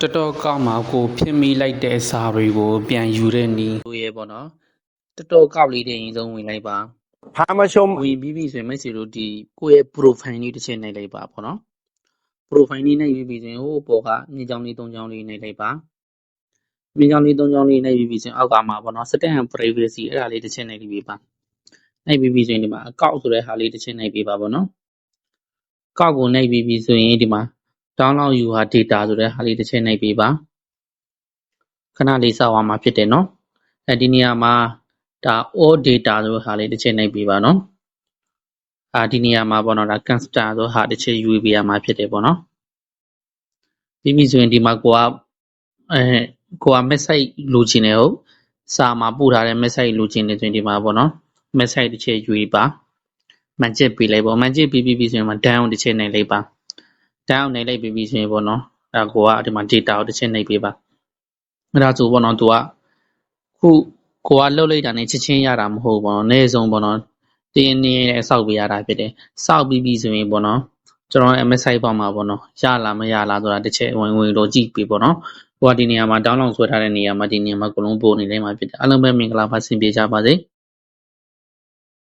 တော်တော်ကောက်မှာကိုဖြစ်မိလိုက်တဲ့စာတွေကိုပြန်ယူတဲ့နီးတို့ရဲ့ပေါ့နော်တော်တော်ကောက်လေးတဲ့ရင်ဆုံးဝင်လိုက်ပါ พามาชม ဝင်ပြီးပြီဆိုရင်မိတ်ဆွေတို့ဒီကိုယ့်ရဲ့ profile လေးတစ်ချက်နှိပ်လိုက်ပါပေါ့နော် profile လေးနှိပ်ပြီးပြီဆိုရင်ဟိုပေါ်ကမြင်းချောင်းလေး၃ချောင်းလေးနှိပ်လိုက်ပါမြင်းချောင်းလေး၃ချောင်းလေးနှိပ်ပြီးပြီဆိုရင်အောက်ကမှာပေါ့နော် setting and privacy အဲ့ဒါလေးတစ်ချက်နှိပ်ပြီးပါနှိပ်ပြီးပြီဆိုရင်ဒီမှာအကောက်ဆိုတဲ့ဟာလေးတစ်ချက်နှိပ်ပြီးပါပေါ့နော်ကောက်ကိုနှိပ်ပြီးပြီဆိုရင်ဒီမှာ download you ha data ဆိုတဲ့ဟာလေးတစ်ချက်နှိပ်ပြီးပါခဏလေးစောက်အောင်မှာဖြစ်တယ်နော်အဲဒီနေရာမှာဒါ all data ဆိုဟာလေးတစ်ချက်နှိပ်ပြီးပါနော်ဒီနေရာမှာပေါ့နော်ဒါ consider ဆိုဟာတစ်ချက်ယူပေးရမှာဖြစ်တယ်ပေါ့နော်ပြီးပြီဆိုရင်ဒီမှာကိုက message လိုချင်တယ်ဟုတ်စာမှာပို့ထားတဲ့ message လိုချင်တယ်ဆိုရင်ဒီမှာပေါ့နော် message တစ်ချက်ယူပါမှန်ချက်ပေးလိုက်ပေါ့မှန်ချက်ပြီးပြီဆိုရင်မှာ down တစ်ချက်နှိပ်လိုက်ပါ down နှိပ်လိုက်ပြီးဆိုရင်ပေါ့နော်ဒါကိုကဒီမှာ data ကိုတစ်ချက်နှိပ်ပေးပါအဲ့ဒါဆိုပေါ့နော်သူကခုကိုကလှုပ်လိုက်တာနဲ့ချက်ချင်းရတာမဟုတ်ဘူးပေါ့နော်အနည်းဆုံးပေါ့နော်တင်းနေနဲ့စောက်ပေးရတာဖြစ်တယ်စောက်ပြီးပြီဆိုရင်ပေါ့နော်ကျွန်တော် MSI ပေါ်မှာပေါ့နော်ရလားမရလားဆိုတာတစ်ချက်ဝင်တော့ကြည့်ပြီပေါ့နော်ဟိုကဒီနေရာမှာ download ဆွဲထားတဲ့နေရာမှာဒီနေရာမှာအကုန်လုံးပို့နေလိမ့်မှာဖြစ်တယ်အားလုံးပဲမင်္ဂလာပါဆင်ပြေကြပါစေ